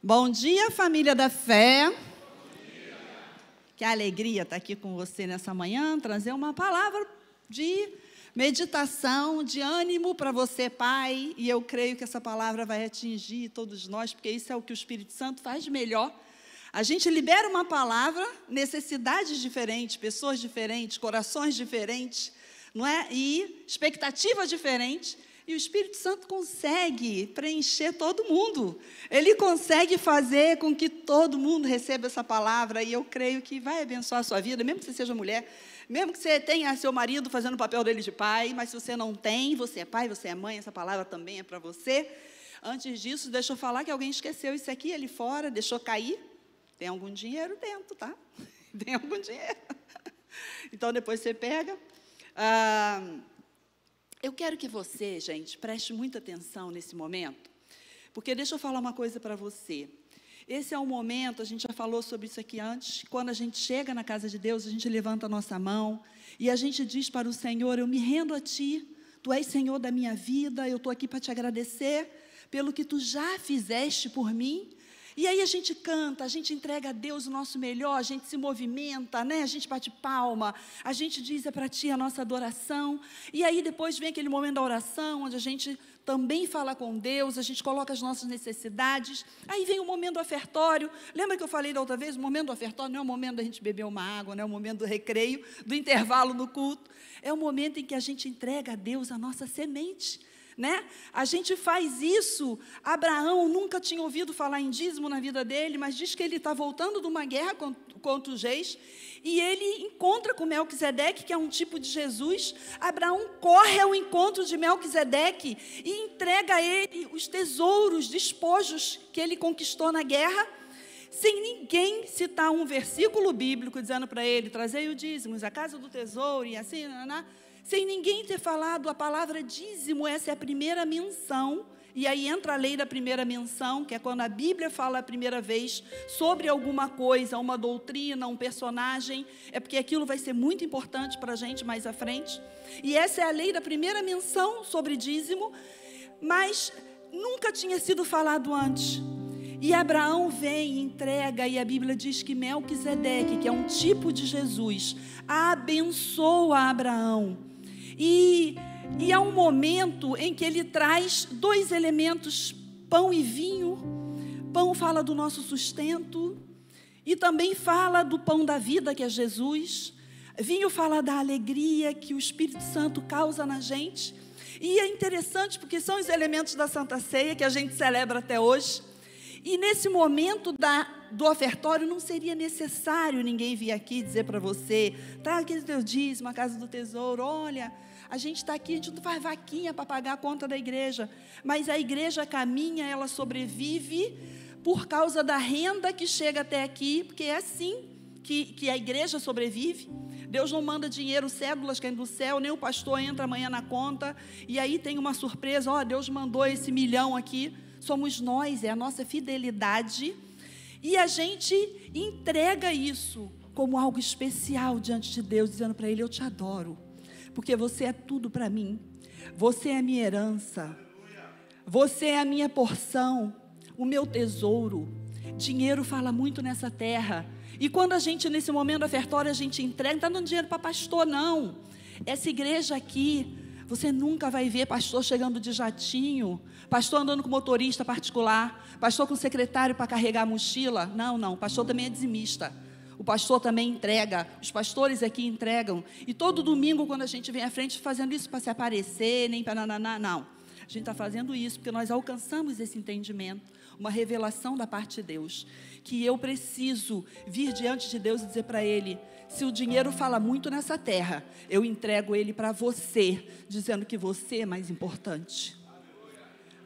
Bom dia, família da fé. Que alegria estar aqui com você nessa manhã, trazer uma palavra de meditação, de ânimo para você, pai. E eu creio que essa palavra vai atingir todos nós, porque isso é o que o Espírito Santo faz de melhor. A gente libera uma palavra, necessidades diferentes, pessoas diferentes, corações diferentes, não é? E expectativas diferentes. E o Espírito Santo consegue preencher todo mundo. Ele consegue fazer com que todo mundo receba essa palavra. E eu creio que vai abençoar a sua vida, mesmo que você seja mulher, mesmo que você tenha seu marido fazendo o papel dele de pai, mas se você não tem, você é pai, você é mãe, essa palavra também é para você. Antes disso, deixa eu falar que alguém esqueceu isso aqui ali fora, deixou cair. Tem algum dinheiro dentro, tá? Tem algum dinheiro. Então, depois você pega. Eu quero que você, gente, preste muita atenção nesse momento, porque deixa eu falar uma coisa para você. Esse é um momento, a gente já falou sobre isso aqui antes, quando a gente chega na casa de Deus, a gente levanta a nossa mão e a gente diz para o Senhor: eu me rendo a Ti, Tu és Senhor da minha vida, eu estou aqui para Te agradecer pelo que Tu já fizeste por mim. E aí a gente canta, a gente entrega a Deus o nosso melhor, a gente se movimenta, né? A gente bate palma, a gente diz: é para Ti a nossa adoração. E aí depois vem aquele momento da oração, onde a gente também fala com Deus, a gente coloca as nossas necessidades. Aí vem o momento do ofertório. Lembra que eu falei da outra vez? O momento do ofertório não é o momento da gente beber uma água, não é o momento do recreio, do intervalo no culto. É o momento em que a gente entrega a Deus a nossa semente. Né? A gente faz isso. Abraão nunca tinha ouvido falar em dízimo na vida dele, mas diz que ele está voltando de uma guerra contra os reis, e ele encontra com Melquisedeque, que é um tipo de Jesus. Abraão corre ao encontro de Melquisedeque e entrega a ele os tesouros, despojos que ele conquistou na guerra, sem ninguém citar um versículo bíblico dizendo para ele: trazei o dízimo, a casa do tesouro, e assim, sem ninguém ter falado a palavra dízimo. Essa é a primeira menção, e aí entra a lei da primeira menção, que é quando a Bíblia fala a primeira vez sobre alguma coisa, uma doutrina, um personagem, é porque aquilo vai ser muito importante para a gente mais à frente. E essa é a lei da primeira menção sobre dízimo, mas nunca tinha sido falado antes. E Abraão vem e entrega, e a Bíblia diz que Melquisedeque, que é um tipo de Jesus, abençoa Abraão. E é um momento em que ele traz dois elementos, pão e vinho. Pão fala do nosso sustento, e também fala do pão da vida, que é Jesus. Vinho fala da alegria que o Espírito Santo causa na gente. E é interessante porque são os elementos da Santa Ceia que a gente celebra até hoje. E nesse momento do ofertório não seria necessário ninguém vir aqui dizer para você: traga aquele teu dízimo, a casa do tesouro. Olha, a gente está aqui, a gente não faz vaquinha para pagar a conta da igreja, mas a igreja caminha, ela sobrevive por causa da renda que chega até aqui, porque é assim que a igreja sobrevive. Deus não manda dinheiro, cédulas caindo do céu, nem o pastor entra amanhã na conta, e aí tem uma surpresa: ó, Deus mandou esse 1 milhão aqui. Somos nós, é a nossa fidelidade, e a gente entrega isso como algo especial diante de Deus, dizendo para Ele: eu te adoro, porque você é tudo para mim, você é a minha herança, você é a minha porção, o meu tesouro. Dinheiro fala muito nessa terra, e quando a gente, nesse momento ofertório, a gente entrega, não está dando dinheiro para pastor, não. Essa igreja aqui, você nunca vai ver pastor chegando de jatinho, pastor andando com motorista particular, pastor com secretário para carregar a mochila. Não, o pastor também é dizimista, o pastor também entrega, os pastores aqui entregam. E todo domingo, quando a gente vem à frente, fazendo isso para se aparecer, nem para não. A gente está fazendo isso porque nós alcançamos esse entendimento, uma revelação da parte de Deus, que eu preciso vir diante de Deus e dizer para Ele: se o dinheiro fala muito nessa terra, eu entrego ele para você, dizendo que você é mais importante.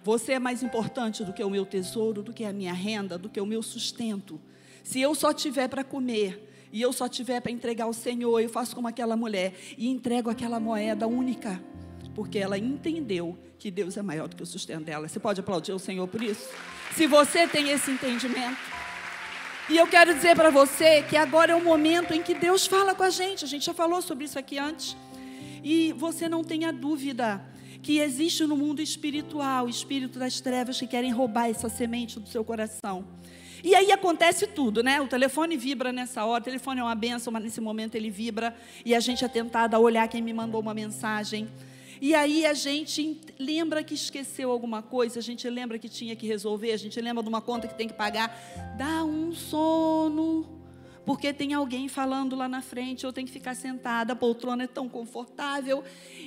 Você é mais importante do que o meu tesouro, do que a minha renda, do que o meu sustento. Se eu só tiver para comer, e eu só tiver para entregar ao Senhor, eu faço como aquela mulher, e entrego aquela moeda única, porque ela entendeu que Deus é maior do que o sustento dela. Você pode aplaudir o Senhor por isso? Se você tem esse entendimento. E eu quero dizer para você que agora é o momento em que Deus fala com a gente já falou sobre isso aqui antes, e você não tenha dúvida que existe no mundo espiritual, o espírito das trevas que querem roubar essa semente do seu coração. E aí acontece tudo, né? O telefone vibra nessa hora, o telefone é uma bênção, mas nesse momento ele vibra, e a gente é tentada a olhar quem me mandou uma mensagem. E aí a gente lembra que esqueceu alguma coisa, a gente lembra que tinha que resolver, a gente lembra de uma conta que tem que pagar. Dá um sono, porque tem alguém falando lá na frente, eu tenho que ficar sentada, a poltrona é tão confortável,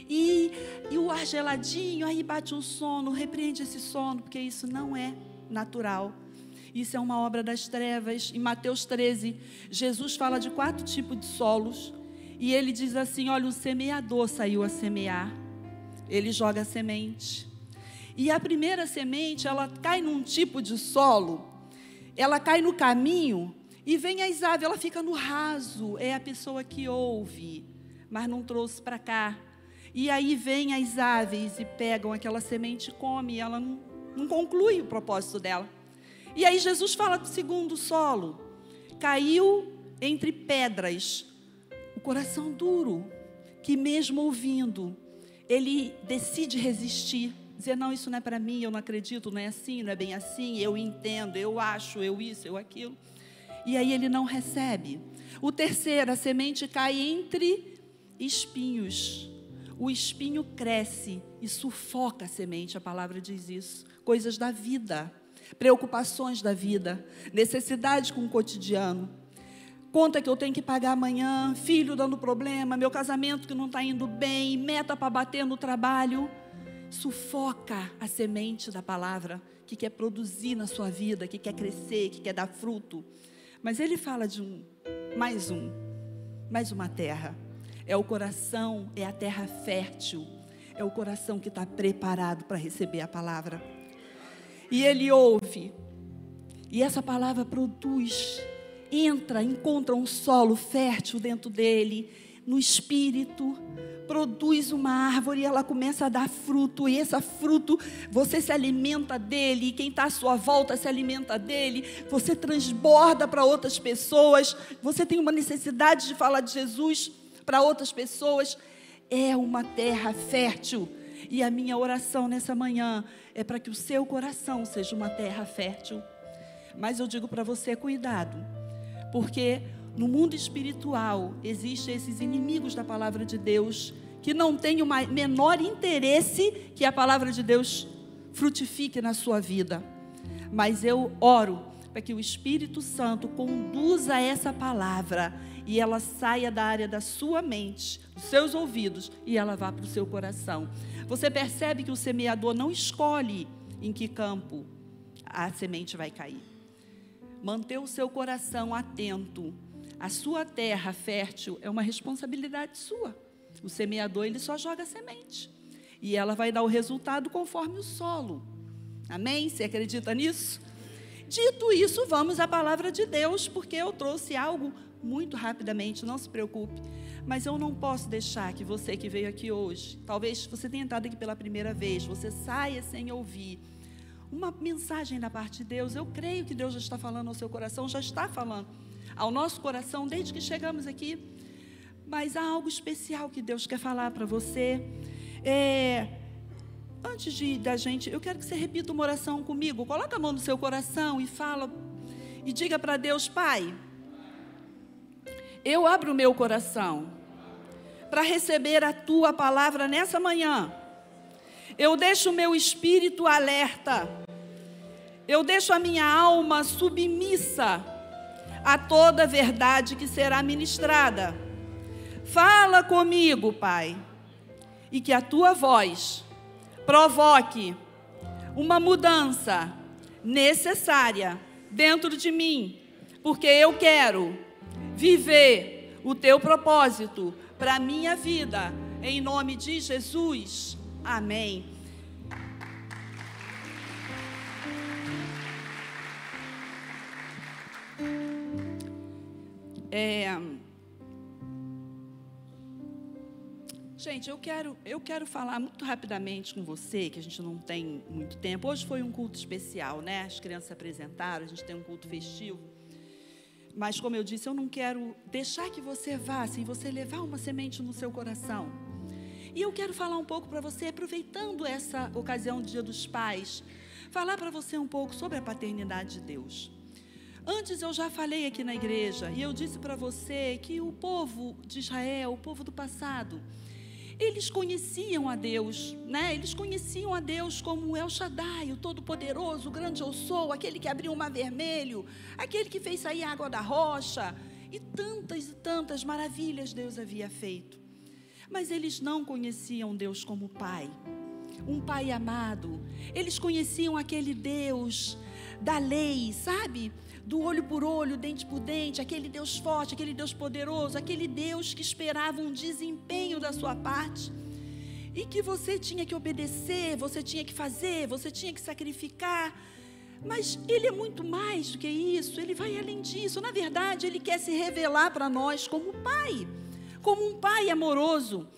e o ar geladinho, aí bate um sono, repreende esse sono, porque isso não é natural. Isso é uma obra das trevas. Em Mateus 13, Jesus fala de 4 tipos de solos, e ele diz assim, olha, o semeador saiu a semear. Ele joga a semente, e a primeira semente, ela cai num tipo de solo, ela cai no caminho, e vem as aves, ela fica no raso, é a pessoa que ouve, mas não trouxe para cá, e aí vem as aves, e pegam aquela semente e comem, e ela não conclui o propósito dela. E aí Jesus fala do segundo solo, caiu entre pedras, o coração duro, que mesmo ouvindo, ele decide resistir, dizer, não, isso não é para mim, eu não acredito, não é assim, não é bem assim, eu entendo, eu acho, eu isso, eu aquilo. E aí ele não recebe. O terceiro, a semente cai entre espinhos. O espinho cresce e sufoca a semente, a palavra diz isso. Coisas da vida, preocupações da vida, necessidade com o cotidiano. Conta que eu tenho que pagar amanhã, filho dando problema, meu casamento que não está indo bem, meta para bater no trabalho. Sufoca a semente da palavra, que quer produzir na sua vida, que quer crescer, que quer dar fruto. Mas ele fala de mais uma terra. É o coração, é a terra fértil, é o coração que está preparado para receber a palavra. E ele ouve, e essa palavra produz, encontra um solo fértil dentro dele, no espírito, produz uma árvore, e ela começa a dar fruto, e esse fruto, você se alimenta dele, e quem está à sua volta se alimenta dele, você transborda para outras pessoas, você tem uma necessidade de falar de Jesus para outras pessoas, é uma terra fértil. E a minha oração nessa manhã é para que o seu coração seja uma terra fértil. Mas eu digo para você, cuidado, porque no mundo espiritual existem esses inimigos da palavra de Deus, que não têm o menor interesse que a palavra de Deus frutifique na sua vida. Mas eu oro para que o Espírito Santo conduza essa palavra, e ela saia da área da sua mente, dos seus ouvidos, e ela vá para o seu coração. Você percebe que o semeador não escolhe em que campo a semente vai cair. Manter o seu coração atento. A sua terra fértil é uma responsabilidade sua. O semeador, ele só joga a semente, e ela vai dar o resultado conforme o solo. Amém? Você acredita nisso? Dito isso, vamos à palavra de Deus, porque eu trouxe algo muito rapidamente, não se preocupe. Mas eu não posso deixar que você que veio aqui hoje, talvez você tenha entrado aqui pela primeira vez, você saia sem ouvir uma mensagem da parte de Deus. Eu creio que Deus já está falando ao seu coração, já está falando ao nosso coração desde que chegamos aqui. Mas há algo especial que Deus quer falar para você. Antes da gente, eu quero que você repita uma oração comigo. Coloca a mão no seu coração e fala, e diga para Deus: Pai, eu abro o meu coração para receber a Tua palavra nessa manhã. Eu deixo o meu espírito alerta. Eu deixo a minha alma submissa a toda verdade que será ministrada. Fala comigo, Pai, e que a Tua voz provoque uma mudança necessária dentro de mim, porque eu quero viver o Teu propósito para a minha vida, em nome de Jesus. Amém. Gente, eu quero falar muito rapidamente com você, que a gente não tem muito tempo. Hoje foi um culto especial, né? As crianças se apresentaram, a gente tem um culto festivo. Mas, como eu disse, eu não quero deixar que você vá sem você levar uma semente no seu coração. E eu quero falar um pouco para você, aproveitando essa ocasião do Dia dos Pais, falar para você um pouco sobre a paternidade de Deus. Antes eu já falei aqui na igreja, e eu disse para você que o povo de Israel, o povo do passado, eles conheciam a Deus, né? Eles conheciam a Deus como El Shaddai, o Todo-Poderoso, o grande eu sou, aquele que abriu o mar vermelho, aquele que fez sair a água da rocha, e tantas maravilhas Deus havia feito. Mas eles não conheciam Deus como Pai, um Pai amado. Eles conheciam aquele Deus da lei, sabe? Do olho por olho, dente por dente, aquele Deus forte, aquele Deus poderoso, aquele Deus que esperava um desempenho da sua parte e que você tinha que obedecer, você tinha que fazer, você tinha que sacrificar. Mas Ele é muito mais do que isso, Ele vai além disso. Na verdade, Ele quer se revelar para nós como Pai, como um Pai amoroso.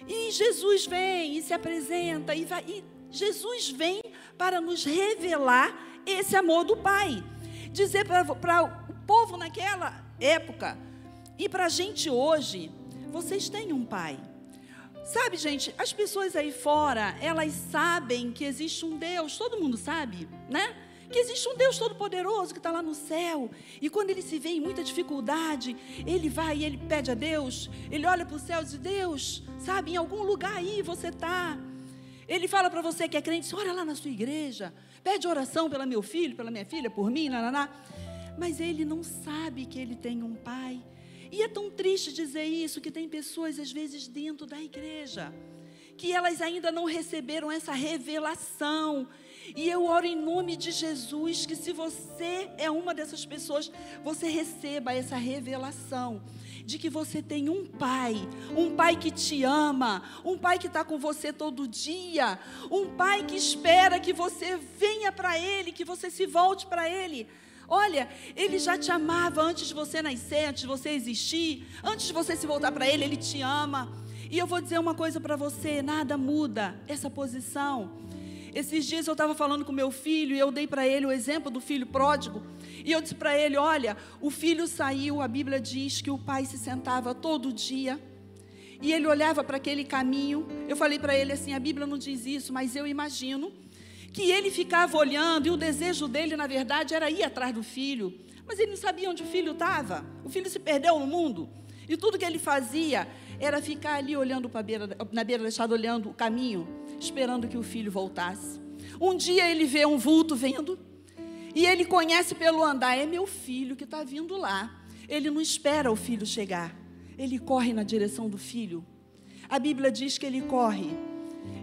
E Jesus vem e se apresenta, e Jesus vem para nos revelar esse amor do Pai. Dizer para o povo naquela época e para a gente hoje, vocês têm um Pai. Sabe, gente, as pessoas aí fora, elas sabem que existe um Deus, todo mundo sabe, né? Que existe um Deus todo-poderoso que está lá no céu. E quando ele se vê em muita dificuldade, ele vai e ele pede a Deus, ele olha para o céu e diz: Deus, sabe, em algum lugar aí você está. Ele fala para você que é crente, ora lá na sua igreja, pede oração pelo meu filho, pela minha filha, por mim, nananá. Mas ele não sabe que ele tem um Pai. E é tão triste dizer isso, que tem pessoas às vezes dentro da igreja, que elas ainda não receberam essa revelação. E eu oro em nome de Jesus, que se você é uma dessas pessoas, você receba essa revelação de que você tem um Pai que te ama, um Pai que está com você todo dia, um Pai que espera que você venha para Ele, que você se volte para Ele. Olha, Ele já te amava antes de você nascer, antes de você existir, antes de você se voltar para Ele, Ele te ama. E eu vou dizer uma coisa para você, nada muda essa posição. Esses dias eu estava falando com meu filho e eu dei para ele o exemplo do filho pródigo. E eu disse para ele, olha, o filho saiu, a Bíblia diz que o pai se sentava todo dia e ele olhava para aquele caminho. Eu falei para ele assim, a Bíblia não diz isso, mas eu imagino que ele ficava olhando e o desejo dele, na verdade, era ir atrás do filho. Mas ele não sabia onde o filho estava. O filho se perdeu no mundo. E tudo que ele fazia era ficar ali olhando na beira da estrada, olhando o caminho, esperando que o filho voltasse. Um dia ele vê um vulto vindo, e ele conhece pelo andar, é meu filho que está vindo lá. Ele não espera o filho chegar, ele corre na direção do filho. A Bíblia diz que ele corre.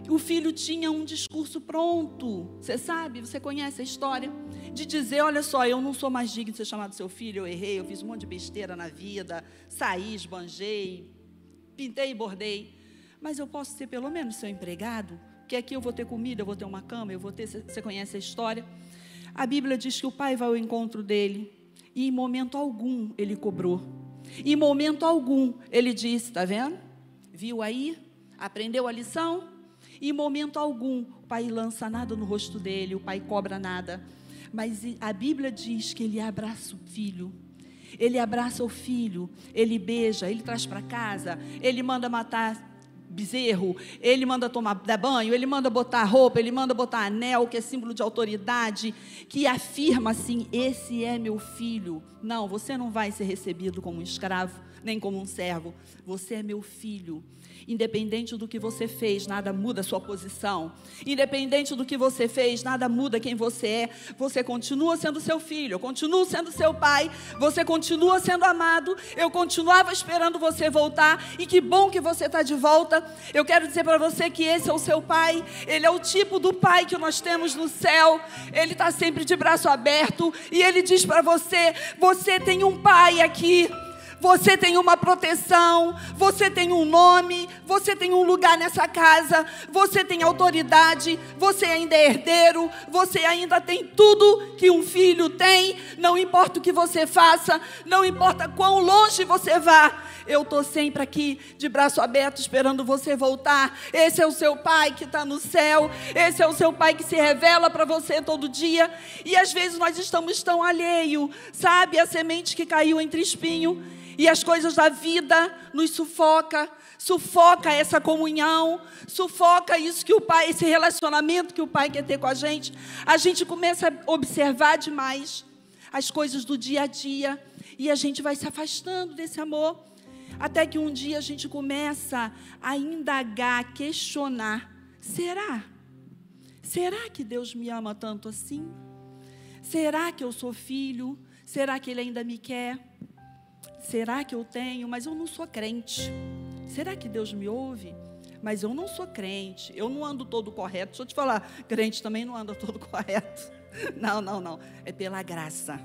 O filho tinha um discurso pronto, você sabe, você conhece a história, de dizer, olha só, eu não sou mais digno de ser chamado seu filho, eu errei, eu fiz um monte de besteira na vida, saí, esbanjei, pintei e bordei, mas eu posso ser pelo menos seu empregado, que aqui eu vou ter comida, eu vou ter uma cama, eu vou ter, você conhece a história. A Bíblia diz que o pai vai ao encontro dele, e em momento algum ele cobrou, em momento algum ele disse, está vendo? Viu aí? Aprendeu a lição? Em momento algum o pai lança nada no rosto dele, o pai cobra nada, mas a Bíblia diz que ele abraça o filho. Ele abraça o filho, ele beija, ele traz para casa, ele manda matar bezerro, ele manda dar banho, ele manda botar roupa, ele manda botar anel, que é símbolo de autoridade, que afirma assim, esse é meu filho. Não, você não vai ser recebido como um escravo, nem como um servo, você é meu filho. Independente do que você fez, nada muda a sua posição. Independente do que você fez, nada muda quem você é. Você continua sendo seu filho, eu continuo sendo seu pai, você continua sendo amado, eu continuava esperando você voltar, e que bom que você está de volta. Eu quero dizer para você que esse é o seu pai, ele é o tipo do pai que nós temos no céu, ele está sempre de braço aberto, e ele diz para você, você tem um pai aqui, você tem uma proteção, você tem um nome, você tem um lugar nessa casa, você tem autoridade, você ainda é herdeiro, você ainda tem tudo que um filho tem, não importa o que você faça, não importa quão longe você vá, eu estou sempre aqui, de braço aberto, esperando você voltar. Esse é o seu Pai que está no céu, esse é o seu Pai que se revela para você todo dia, e às vezes nós estamos tão alheios, sabe, a semente que caiu entre espinho, e as coisas da vida nos sufoca essa comunhão, sufoca isso que o Pai, esse relacionamento que o Pai quer ter com a gente começa a observar demais as coisas do dia a dia, e a gente vai se afastando desse amor, até que um dia a gente começa a indagar, a questionar, será que Deus me ama tanto assim? Será que eu sou filho? Será que Ele ainda me quer? Será que eu tenho? Mas eu não sou crente. Será que Deus me ouve? Mas eu não sou crente, eu não ando todo correto. Deixa eu te falar, crente também não anda todo correto. Não, é pela graça.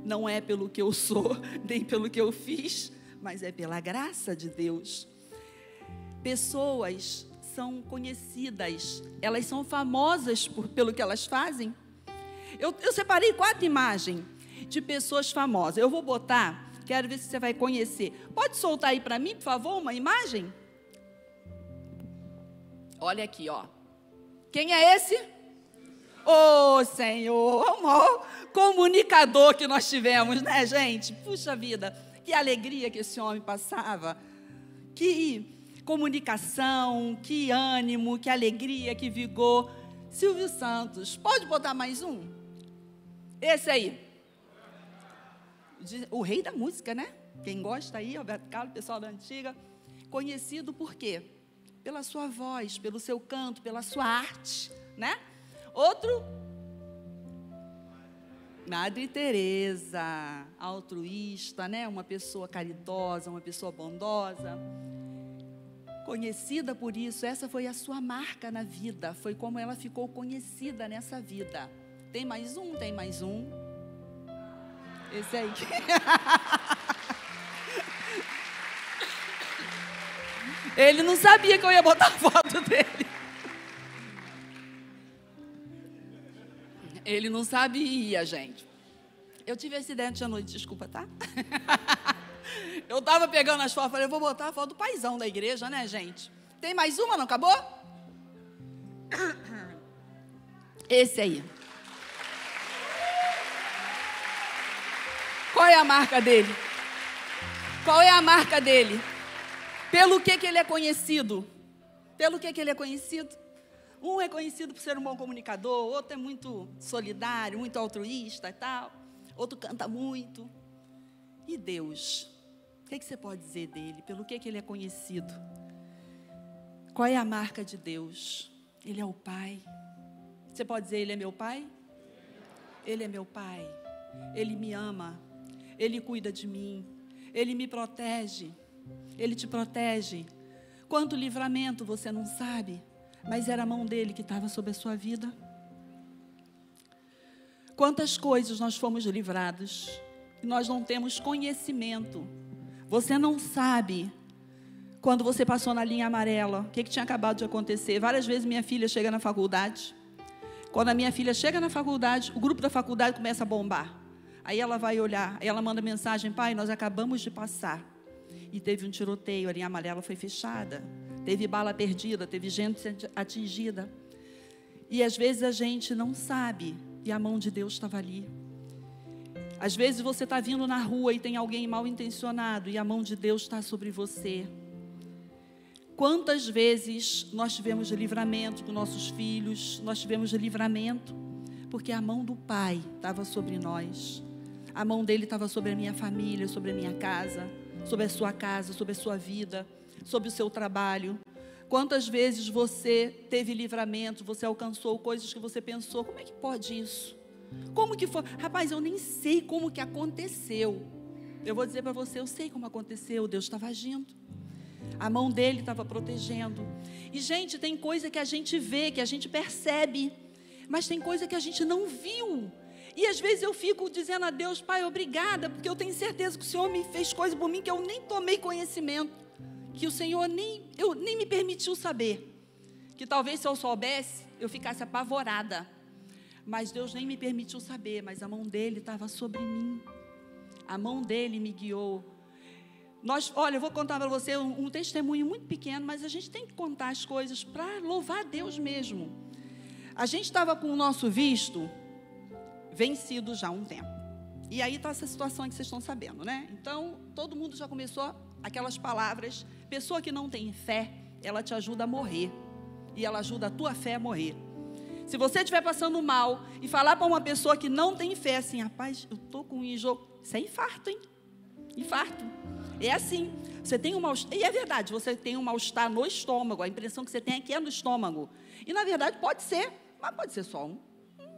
Não é pelo que eu sou, nem pelo que eu fiz, mas é pela graça de Deus. Pessoas são conhecidas, elas são famosas pelo que elas fazem. Eu separei 4 imagens de pessoas famosas. Eu vou botar, quero ver se você vai conhecer. Pode soltar aí para mim, por favor, uma imagem? Olha aqui, ó. Quem é esse? Ô, Senhor, o maior comunicador que nós tivemos, né, gente? Puxa vida, que alegria que esse homem passava. Que comunicação, que ânimo, que alegria, que vigor. Silvio Santos. Pode botar mais um? Esse aí. O rei da música, né? Quem gosta aí, Roberto Carlos, pessoal da antiga. Conhecido por quê? Pela sua voz, pelo seu canto, pela sua arte, né? Outro, Madre Teresa, altruísta, né? Uma pessoa caridosa, uma pessoa bondosa. Conhecida por isso, essa foi a sua marca na vida, foi como ela ficou conhecida nessa vida. Tem mais um? Tem mais um? Esse aí. Ele não sabia que eu ia botar a foto dele. Ele não sabia, gente. Eu tive acidente à noite, desculpa, tá? Eu estava pegando as fotos, falei, eu vou botar a foto do paizão da igreja, né, gente? Tem mais uma, não acabou? Esse aí. Qual é a marca dele? Qual é a marca dele? Pelo que ele é conhecido? Pelo que ele é conhecido? Um é conhecido por ser um bom comunicador, outro é muito solidário, muito altruísta e tal. Outro canta muito. E Deus? O que você pode dizer dele? Pelo que ele é conhecido? Qual é a marca de Deus? Ele é o Pai. Você pode dizer, Ele é meu Pai? Ele é meu Pai. Ele me ama. Ele cuida de mim. Ele me protege. Ele te protege. Quanto livramento você não sabe, mas era a mão dele que estava sobre a sua vida. Quantas coisas nós fomos livrados e nós não temos conhecimento. Você não sabe quando você passou na linha amarela, o que tinha acabado de acontecer. Várias vezes minha filha chega na faculdade. Quando a minha filha chega na faculdade, o grupo da faculdade começa a bombar. Aí ela vai olhar, aí ela manda mensagem, pai, nós acabamos de passar. E teve um tiroteio, a linha amarela foi fechada. Teve bala perdida, teve gente atingida. E às vezes a gente não sabe, e a mão de Deus estava ali. Às vezes você está vindo na rua e tem alguém mal intencionado, e a mão de Deus está sobre você. Quantas vezes nós tivemos livramento com nossos filhos, nós tivemos livramento, porque a mão do Pai estava sobre nós. A mão dele estava sobre a minha família, sobre a minha casa, sobre a sua casa, sobre a sua vida, sobre o seu trabalho. Quantas vezes você teve livramento, você alcançou coisas que você pensou, como é que pode isso? Como que foi? Rapaz, eu nem sei como que aconteceu. Eu vou dizer para você, eu sei como aconteceu, Deus estava agindo. A mão dele estava protegendo. E, gente, tem coisa que a gente vê, que a gente percebe, mas tem coisa que a gente não viu. E às vezes eu fico dizendo a Deus, Pai, obrigada, porque eu tenho certeza que o Senhor me fez coisa por mim que eu nem tomei conhecimento, que o Senhor nem me permitiu saber, que talvez se eu soubesse, eu ficasse apavorada. Mas Deus nem me permitiu saber, mas a mão dele estava sobre mim. A mão dele me guiou. Olha, eu vou contar para você um testemunho muito pequeno, mas a gente tem que contar as coisas para louvar a Deus mesmo. A gente estava com o nosso visto vencido já há um tempo. E aí está essa situação que vocês estão sabendo, né? Então, todo mundo já começou aquelas palavras. Pessoa que não tem fé, ela te ajuda a morrer. E ela ajuda a tua fé a morrer. Se você estiver passando mal e falar para uma pessoa que não tem fé, assim, rapaz, eu estou com um enjoo. Isso é infarto, hein? Infarto. É assim. Você tem um mal-estar. E é verdade, você tem um mal-estar no estômago. A impressão que você tem aqui é no estômago. E, na verdade, pode ser. Mas pode ser só um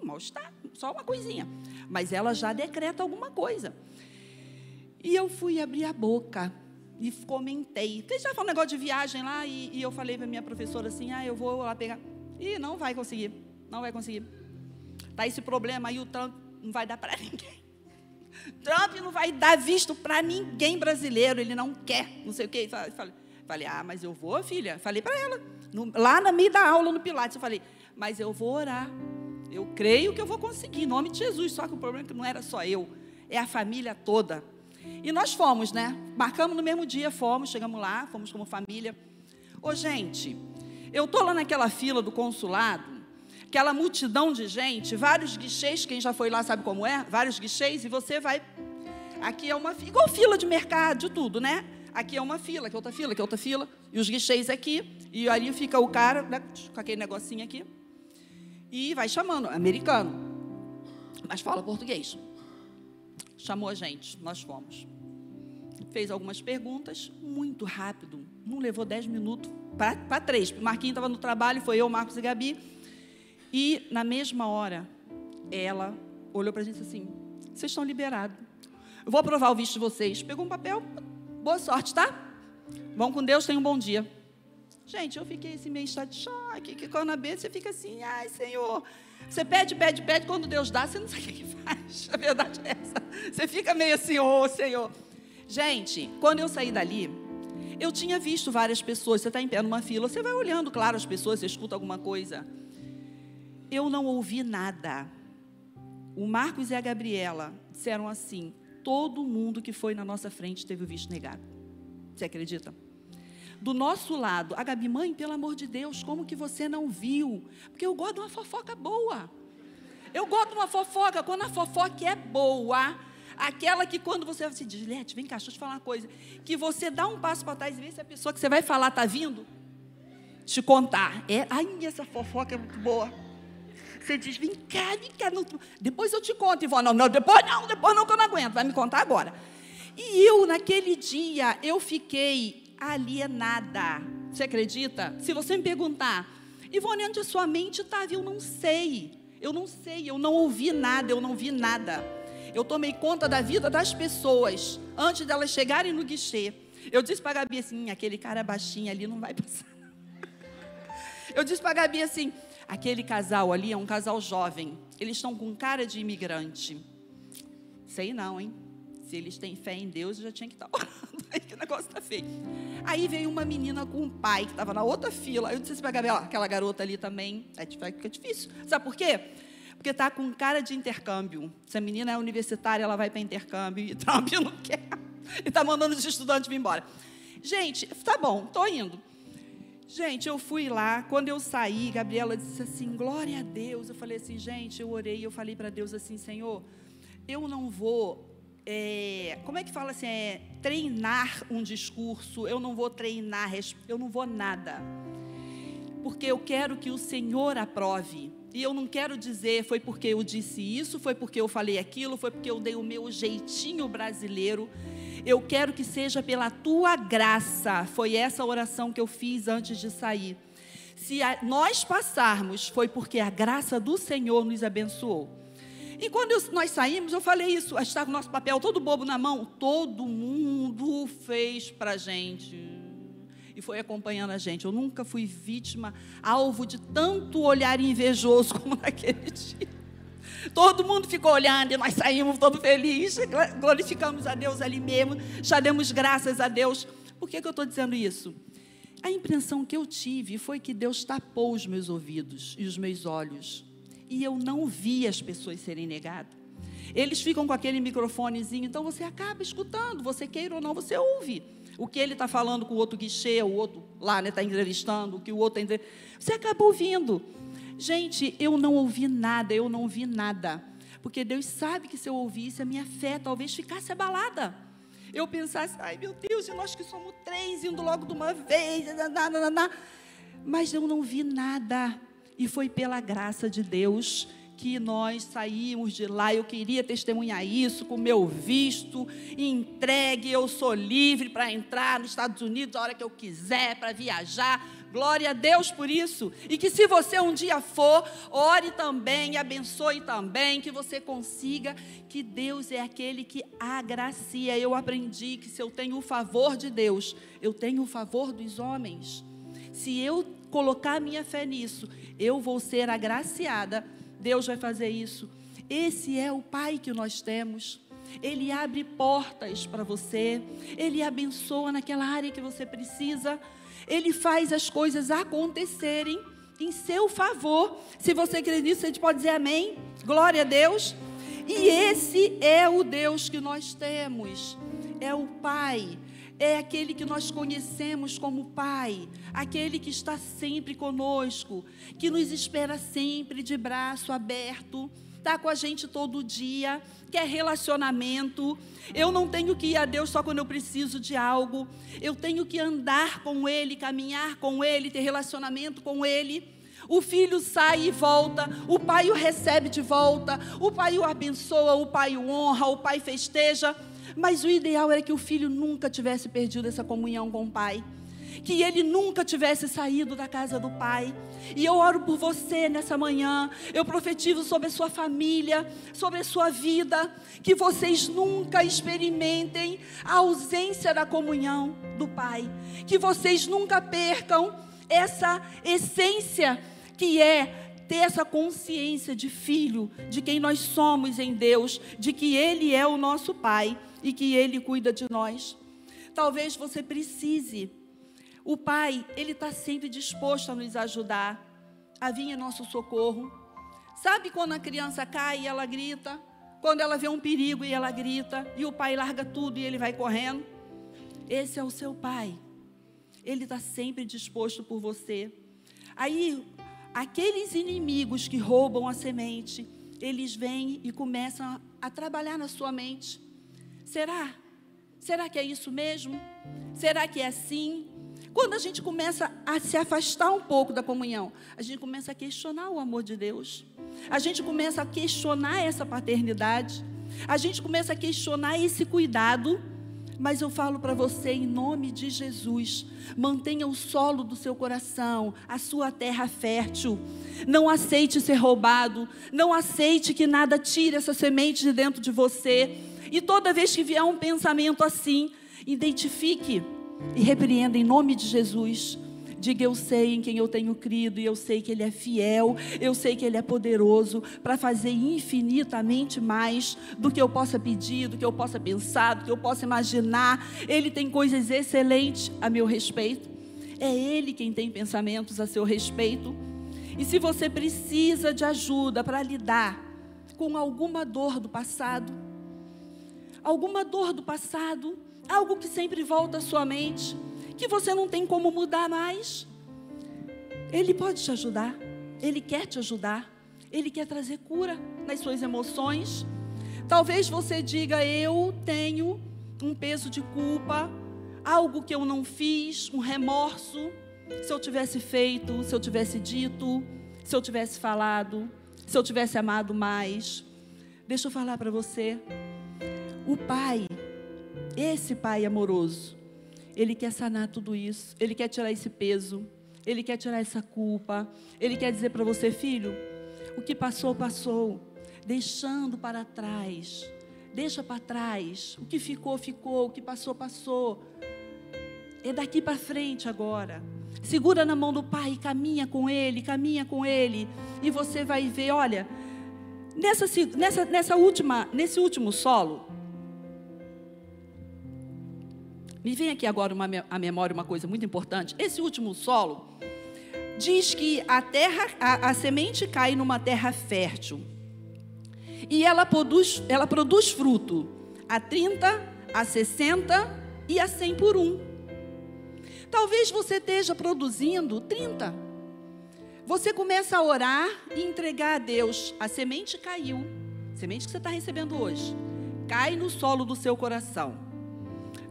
mal-estar. Só uma coisinha. Mas ela já decreta alguma coisa. E eu fui abrir a boca e comentei. Porque já foi um negócio de viagem lá. E eu falei para a minha professora assim, eu vou lá pegar. E não vai conseguir. Não vai conseguir. Tá esse problema aí, o Trump não vai dar para ninguém. Trump não vai dar visto para ninguém brasileiro, ele não quer, não sei o quê. Falei, mas eu vou, filha. Falei para ela, lá no meio da aula, no Pilates, eu falei, mas eu vou orar. Eu creio que eu vou conseguir, em nome de Jesus. Só que o problema é que não era só eu, é a família toda. E nós fomos, né? Marcamos no mesmo dia, chegamos lá, fomos como família. Gente, eu estou lá naquela fila do consulado, aquela multidão de gente, vários guichês, quem já foi lá sabe como é, vários guichês, e você vai, aqui é uma fila, igual fila de mercado, de tudo, né? Aqui é uma fila, aqui é outra fila, aqui é outra fila, e os guichês aqui, e ali fica o cara, né, com aquele negocinho aqui, e vai chamando, americano, mas fala português. Chamou a gente, nós fomos. Fez algumas perguntas, muito rápido, não levou 10 minutos, para 3, o Marquinhos estava no trabalho, foi eu, Marcos e Gabi. E, na mesma hora, ela olhou para a gente assim, vocês estão liberados. Eu vou aprovar o visto de vocês. Pegou um papel, boa sorte, tá? Vão com Deus, tenham um bom dia. Gente, eu fiquei assim, meio estado de choque, que quando a B, você fica assim, Senhor. Você pede, quando Deus dá, você não sabe o que faz. A verdade é essa. Você fica meio assim, Senhor. Gente, quando eu saí dali, eu tinha visto várias pessoas, você está em pé numa fila, você vai olhando, claro, as pessoas, você escuta alguma coisa. Eu não ouvi nada. O Marcos e a Gabriela disseram assim, todo mundo que foi na nossa frente teve o visto negado. Você acredita? Do nosso lado, a Gabi, mãe, pelo amor de Deus, como que você não viu? Porque eu gosto de uma fofoca boa. Eu gosto de uma fofoca, quando a fofoca é boa, aquela que quando você se diz, Lete, vem cá, deixa eu te falar uma coisa, que você dá um passo para trás e vê se a pessoa que você vai falar está vindo, te contar. Essa fofoca é muito boa. Você diz, vem cá, depois eu te conto, Ivone. Não, depois não, que eu não aguento, vai me contar agora. E eu, naquele dia, eu fiquei alienada. Você acredita? Se você me perguntar, Ivone, onde a sua mente estava? Eu não sei, eu não ouvi nada, eu não vi nada. Eu tomei conta da vida das pessoas, antes delas chegarem no guichê. Eu disse para a Gabi assim, aquele cara baixinho ali não vai passar. Eu disse para a Gabi assim, aquele casal ali é um casal jovem. Eles estão com cara de imigrante. Sei não, hein? Se eles têm fé em Deus, eu já tinha que estar orando. Aí que o negócio está feio. Aí veio uma menina com um pai, que estava na outra fila. Eu disse para a Gabriela, aquela garota ali também, fica difícil. Sabe por quê? Porque está com cara de intercâmbio. Essa menina é universitária, ela vai para intercâmbio. E Trump não quer. E está mandando os estudantes vir embora. Gente, tá bom, estou indo. Gente, eu fui lá, quando eu saí, Gabriela disse assim, glória a Deus. Eu falei assim, gente, eu orei, eu falei para Deus assim, Senhor, eu não vou, como é que fala assim, treinar um discurso, eu não vou treinar, eu não vou nada, porque eu quero que o Senhor aprove. E eu não quero dizer, foi porque eu disse isso, foi porque eu falei aquilo, foi porque eu dei o meu jeitinho brasileiro. Eu quero que seja pela tua graça. Foi essa oração que eu fiz antes de sair. Se nós passarmos, foi porque a graça do Senhor nos abençoou. E quando nós saímos, eu falei isso, está com o nosso papel todo bobo na mão. Todo mundo fez para a gente. E foi acompanhando a gente. Eu nunca fui vítima, alvo de tanto olhar invejoso como naquele dia. Todo mundo ficou olhando e nós saímos todos felizes, glorificamos a Deus ali mesmo, já demos graças a Deus. Por que eu estou dizendo isso? A impressão que eu tive foi que Deus tapou os meus ouvidos e os meus olhos. e eu não vi as pessoas serem negadas. Eles ficam com aquele microfonezinho, então você acaba escutando, você queira ou não, você ouve o que ele está falando com o outro guichê, o outro lá está entrevistando, o que o outro está entrevistando. Você acaba ouvindo. Gente, eu não ouvi nada, eu não vi nada. Porque Deus sabe que se eu ouvisse, a minha fé talvez ficasse abalada. Eu pensasse, ai meu Deus, e nós que somos 3, indo logo de uma vez, mas eu não vi nada. E foi pela graça de Deus que nós saímos de lá. Eu queria testemunhar isso com o meu visto entregue, eu sou livre para entrar nos Estados Unidos a hora que eu quiser, para viajar. Glória a Deus por isso. E que se você um dia for, ore também, abençoe também, que você consiga, que Deus é aquele que agracia. Eu aprendi que se eu tenho o favor de Deus, eu tenho o favor dos homens. Se eu colocar minha fé nisso, eu vou ser agraciada. Deus vai fazer isso. Esse é o Pai que nós temos. Ele abre portas para você. Ele abençoa naquela área que você precisa. Ele faz as coisas acontecerem em seu favor. Se você crê nisso, você pode dizer amém. Glória a Deus. E esse é o Deus que nós temos. É o Pai. É aquele que nós conhecemos como Pai, aquele que está sempre conosco, que nos espera sempre de braço aberto, está com a gente todo dia, quer relacionamento. Eu não tenho que ir a Deus só quando eu preciso de algo, eu tenho que andar com Ele, caminhar com Ele, ter relacionamento com Ele. O filho sai e volta, o pai o recebe de volta, o pai o abençoa, o pai o honra, o pai festeja. Mas o ideal era que o filho nunca tivesse perdido essa comunhão com o pai, que ele nunca tivesse saído da casa do pai. E eu oro por você nessa manhã, eu profetizo sobre a sua família, sobre a sua vida, que vocês nunca experimentem a ausência da comunhão do pai, que vocês nunca percam essa essência que é ter essa consciência de filho, de quem nós somos em Deus, de que Ele é o nosso Pai e que Ele cuida de nós. Talvez você precise. O Pai, Ele está sempre disposto a nos ajudar, a vir em nosso socorro. Sabe quando a criança cai e ela grita? Quando ela vê um perigo e ela grita, e o pai larga tudo e ele vai correndo? Esse é o seu Pai. Ele está sempre disposto por você. Aí, aqueles inimigos que roubam a semente, eles vêm e começam a trabalhar na sua mente. Será? Será que é isso mesmo? Será que é assim? Quando a gente começa a se afastar um pouco da comunhão, a gente começa a questionar o amor de Deus. A gente começa a questionar essa paternidade. A gente começa a questionar esse cuidado. Mas eu falo para você, em nome de Jesus, mantenha o solo do seu coração, a sua terra fértil. Não aceite ser roubado, não aceite que nada tire essa semente de dentro de você. E toda vez que vier um pensamento assim, identifique e repreenda em nome de Jesus. Diga, eu sei em quem eu tenho crido, e eu sei que Ele é fiel, eu sei que Ele é poderoso para fazer infinitamente mais do que eu possa pedir, do que eu possa pensar, do que eu possa imaginar. Ele tem coisas excelentes a meu respeito. É Ele quem tem pensamentos a seu respeito. E se você precisa de ajuda para lidar com alguma dor do passado, algo que sempre volta à sua mente, que você não tem como mudar mais, Ele pode te ajudar. Ele quer te ajudar. Ele quer trazer cura nas suas emoções. Talvez você diga, eu tenho um peso de culpa, algo que eu não fiz, um remorso. Se eu tivesse feito, se eu tivesse dito, se eu tivesse falado, se eu tivesse amado mais. Deixa eu falar para você, o Pai, esse Pai amoroso, Ele quer sanar tudo isso. Ele quer tirar esse peso. Ele quer tirar essa culpa. Ele quer dizer para você, filho, o que passou, passou. Deixando para trás. Deixa para trás. O que ficou, ficou. O que passou, passou. É daqui para frente agora. Segura na mão do Pai, caminha com Ele, caminha com Ele. E você vai ver, olha, nesse último solo, me vem aqui agora à memória uma coisa muito importante. Esse último solo, diz que a semente cai numa terra fértil. E ela produz fruto a 30, a 60 e a 100 por um. Talvez você esteja produzindo 30. Você começa a orar e entregar a Deus. A semente caiu. A semente que você está recebendo hoje. Cai no solo do seu coração.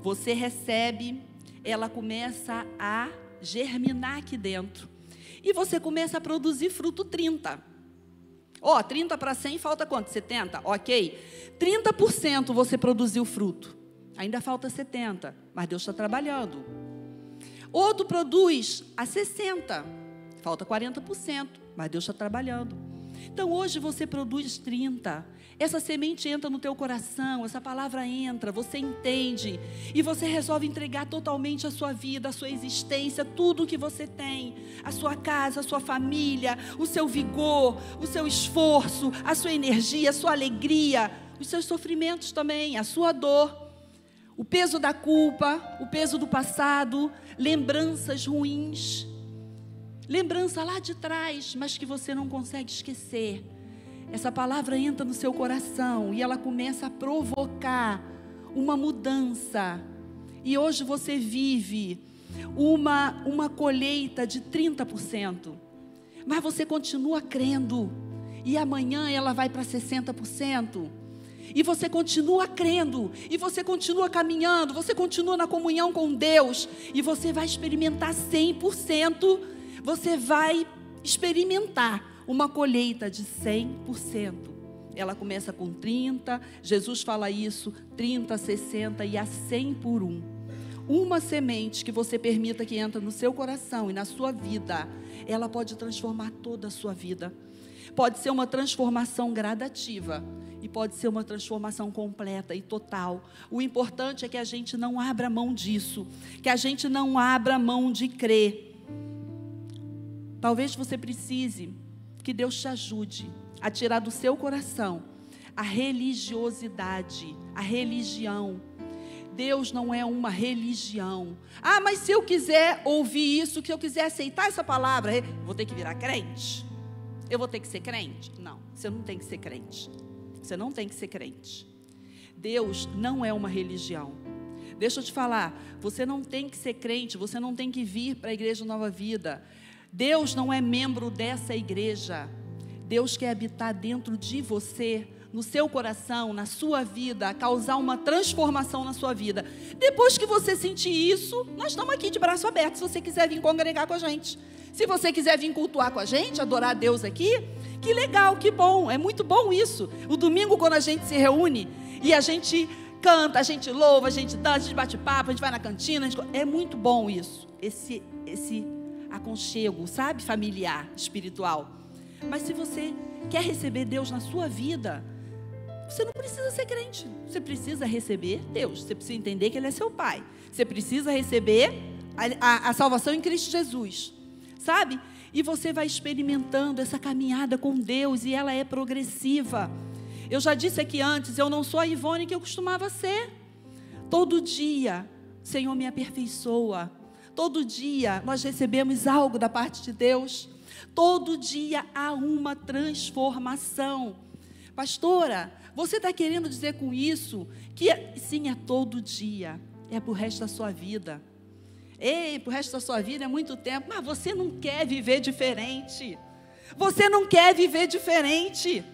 Você recebe, ela começa a germinar aqui dentro. E você começa a produzir fruto 30. 30 para 100, falta quanto? 70? Ok. 30% você produziu fruto. Ainda falta 70, mas Deus está trabalhando. Outro produz a 60, falta 40%, mas Deus está trabalhando. Então hoje você produz 30, essa semente entra no teu coração, essa palavra entra, você entende, e você resolve entregar totalmente a sua vida, a sua existência, tudo o que você tem, a sua casa, a sua família, o seu vigor, o seu esforço, a sua energia, a sua alegria, os seus sofrimentos também, a sua dor, o peso da culpa, o peso do passado, lembranças ruins, lembrança lá de trás, mas que você não consegue esquecer. Essa palavra entra no seu coração e ela começa a provocar uma mudança. E hoje você vive uma colheita de 30%. Mas você continua crendo. E amanhã ela vai para 60%. E você continua crendo. E você continua caminhando. Você continua na comunhão com Deus. E você vai experimentar 100%. Você vai experimentar uma colheita de 100%. Ela começa com 30, Jesus fala isso, 30, 60 e a 100 por um. Uma semente que você permita que entre no seu coração e na sua vida, ela pode transformar toda a sua vida. Pode ser uma transformação gradativa e pode ser uma transformação completa e total. O importante é que a gente não abra mão disso, que a gente não abra mão de crer. Talvez você precise que Deus te ajude a tirar do seu coração a religiosidade, a religião. Deus não é uma religião. Mas se eu quiser ouvir isso, se eu quiser aceitar essa palavra, vou ter que virar crente? Eu vou ter que ser crente? Não, você não tem que ser crente. Você não tem que ser crente. Deus não é uma religião. Deixa eu te falar, você não tem que ser crente, você não tem que vir para a Igreja Nova Vida. Deus não é membro dessa igreja. Deus quer habitar dentro de você, no seu coração, na sua vida, causar uma transformação na sua vida. Depois que você sentir isso, nós estamos aqui de braço aberto, se você quiser vir congregar com a gente. Se você quiser vir cultuar com a gente, adorar a Deus aqui, que legal, que bom, é muito bom isso. O domingo, quando a gente se reúne e a gente canta, a gente louva, a gente dança, a gente bate papo, a gente vai na cantina, é muito bom isso, esse aconchego, sabe, familiar, espiritual. Mas se você quer receber Deus na sua vida, você não precisa ser crente, você precisa receber Deus, você precisa entender que Ele é seu Pai, você precisa receber a salvação em Cristo Jesus, sabe? E você vai experimentando essa caminhada com Deus, e ela é progressiva. Eu já disse aqui antes, eu não sou a Ivone que eu costumava ser. Todo dia, o Senhor me aperfeiçoa. Todo dia nós recebemos algo da parte de Deus. Todo dia há uma transformação. Pastora, você está querendo dizer com isso que sim, é todo dia, é para o resto da sua vida. Ei, para o resto da sua vida é muito tempo, mas você não quer viver diferente. Você não quer viver diferente.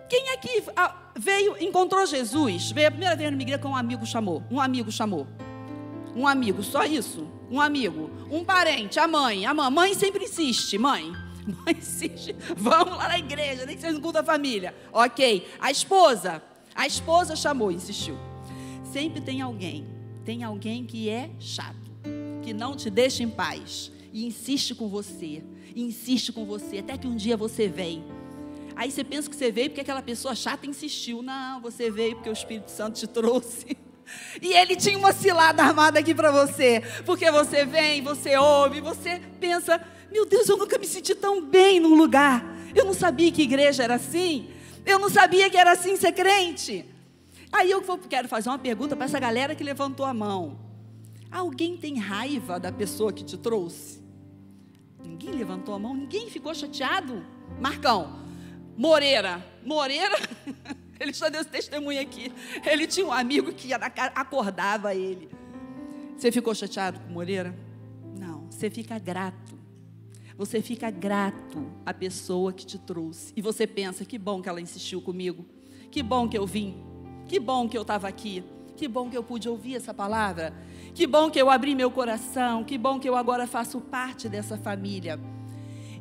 Quem aqui encontrou Jesus, veio a primeira vez na igreja que um amigo chamou, um amigo, só isso, um amigo, um parente, a mãe sempre insiste, mãe insiste, vamos lá na igreja, nem que seja no culto da família, ok, a esposa chamou, insistiu. Sempre tem alguém que é chato, que não te deixa em paz, e insiste com você, até que um dia você vem. Aí você pensa que você veio porque aquela pessoa chata insistiu. Não, você veio porque o Espírito Santo te trouxe. E Ele tinha uma cilada armada aqui para você. Porque você vem, você ouve, você pensa, meu Deus, eu nunca me senti tão bem num lugar. Eu não sabia que igreja era assim. Eu não sabia que era assim ser crente. Aí eu quero fazer uma pergunta para essa galera que levantou a mão. Alguém tem raiva da pessoa que te trouxe? Ninguém levantou a mão, ninguém ficou chateado. Marcão, Moreira, ele só deu esse testemunho aqui. Ele tinha um amigo que acordava ele. Você ficou chateado com Moreira? Não, você fica grato. Você fica grato à pessoa que te trouxe. E você pensa, que bom que ela insistiu comigo. Que bom que eu vim. Que bom que eu estava aqui. Que bom que eu pude ouvir essa palavra. Que bom que eu abri meu coração. Que bom que eu agora faço parte dessa família.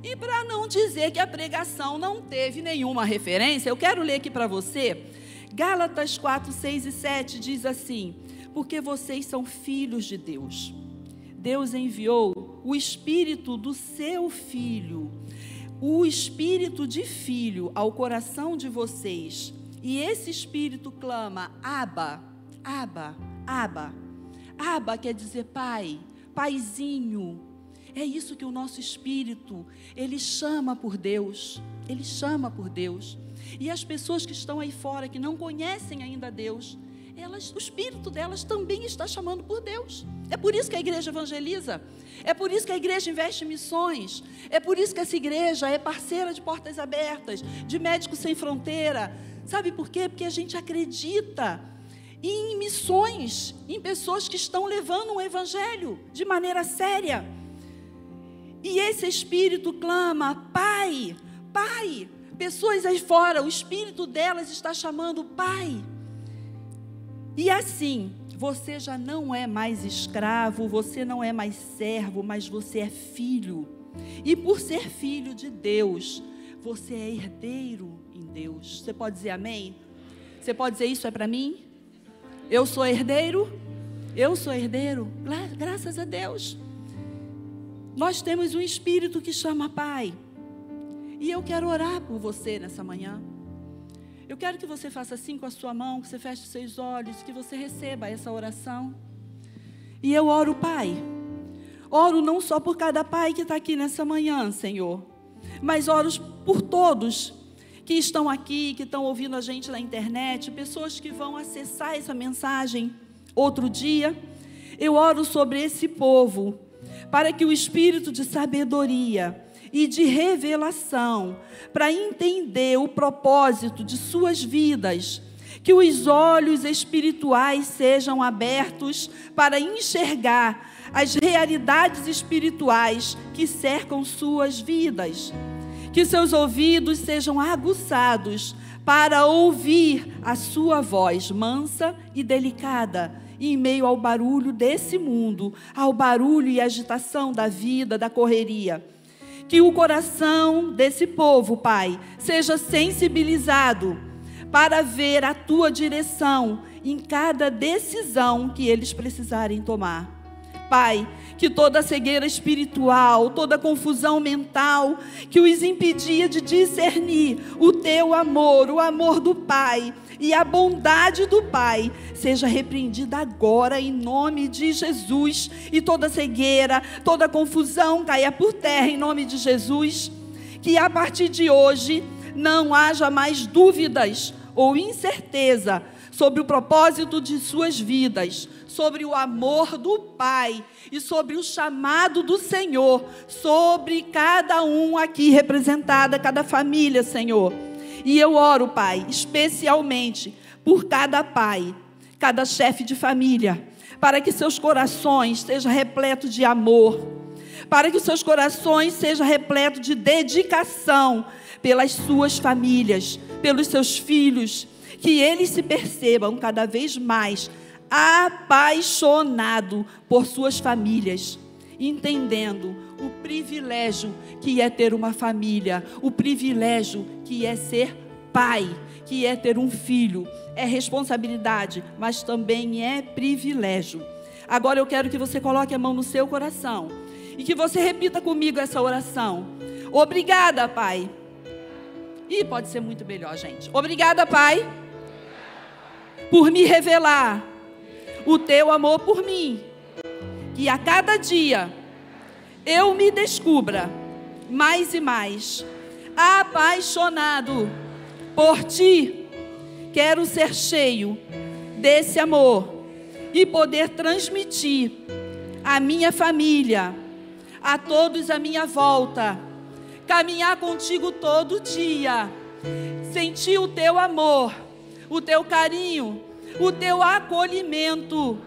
E para não dizer que a pregação não teve nenhuma referência, eu quero ler aqui para você. Gálatas 4, 6 e 7 diz assim: porque vocês são filhos de Deus. Deus enviou o Espírito do seu Filho, o Espírito de Filho ao coração de vocês. E esse Espírito clama, Abba, Abba, Abba. Abba quer dizer pai, paizinho. É isso que o nosso Espírito, ele chama por Deus. Ele chama por Deus. E as pessoas que estão aí fora, que não conhecem ainda Deus, o Espírito delas também está chamando por Deus. É por isso que a igreja evangeliza. É por isso que a igreja investe em missões. É por isso que essa igreja é parceira de Portas Abertas, de Médicos Sem Fronteira. Sabe por quê? Porque a gente acredita em missões, em pessoas que estão levando um evangelho de maneira séria. E esse Espírito clama, Pai, Pai. Pessoas aí fora, o Espírito delas está chamando Pai. E assim, você já não é mais escravo, você não é mais servo, mas você é filho. E por ser filho de Deus, você é herdeiro em Deus. Você pode dizer amém? Você pode dizer isso é para mim? Eu sou herdeiro? Eu sou herdeiro? Graças a Deus. Nós temos um Espírito que chama Pai. E eu quero orar por você nessa manhã. Eu quero que você faça assim com a sua mão, que você feche os seus olhos, que você receba essa oração. E eu oro, Pai. Oro não só por cada pai que está aqui nessa manhã, Senhor, mas oro por todos que estão aqui, que estão ouvindo a gente na internet, pessoas que vão acessar essa mensagem outro dia. Eu oro sobre esse povo, para que o Espírito de sabedoria e de revelação, para entender o propósito de suas vidas, que os olhos espirituais sejam abertos para enxergar as realidades espirituais que cercam suas vidas, que seus ouvidos sejam aguçados para ouvir a sua voz mansa e delicada, em meio ao barulho desse mundo, ao barulho e agitação da vida, da correria. Que o coração desse povo, Pai, seja sensibilizado para ver a Tua direção em cada decisão que eles precisarem tomar. Pai, que toda cegueira espiritual, toda confusão mental que os impedia de discernir o Teu amor, o amor do Pai e a bondade do Pai, seja repreendida agora em nome de Jesus. E toda cegueira, toda confusão caia por terra em nome de Jesus. Que a partir de hoje não haja mais dúvidas ou incerteza sobre o propósito de suas vidas, sobre o amor do Pai e sobre o chamado do Senhor, sobre cada um aqui representada, cada família, Senhor. E eu oro, Pai, especialmente por cada pai, cada chefe de família, para que seus corações sejam repletos de amor, para que seus corações sejam repletos de dedicação pelas suas famílias, pelos seus filhos, que eles se percebam cada vez mais apaixonados por suas famílias, entendendo o privilégio que é ter uma família, o privilégio que é ser pai, que é ter um filho. É responsabilidade, mas também é privilégio. Agora eu quero que você coloque a mão no seu coração e que você repita comigo essa oração. Obrigada, Pai. E pode ser muito melhor, gente. Obrigada, Pai, por me revelar o Teu amor por mim. Que a cada dia eu me descubra mais e mais apaixonado por Ti. Quero ser cheio desse amor e poder transmitir à minha família, a todos à minha volta, caminhar contigo todo dia, sentir o teu amor, o teu carinho, o teu acolhimento.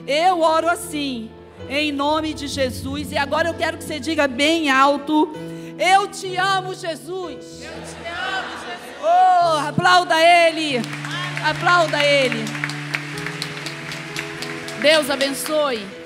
Eu oro assim, em nome de Jesus. E agora eu quero que você diga bem alto: eu te amo, Jesus. Eu te amo, Jesus. Oh, aplauda Ele. Aplauda Ele. Deus abençoe.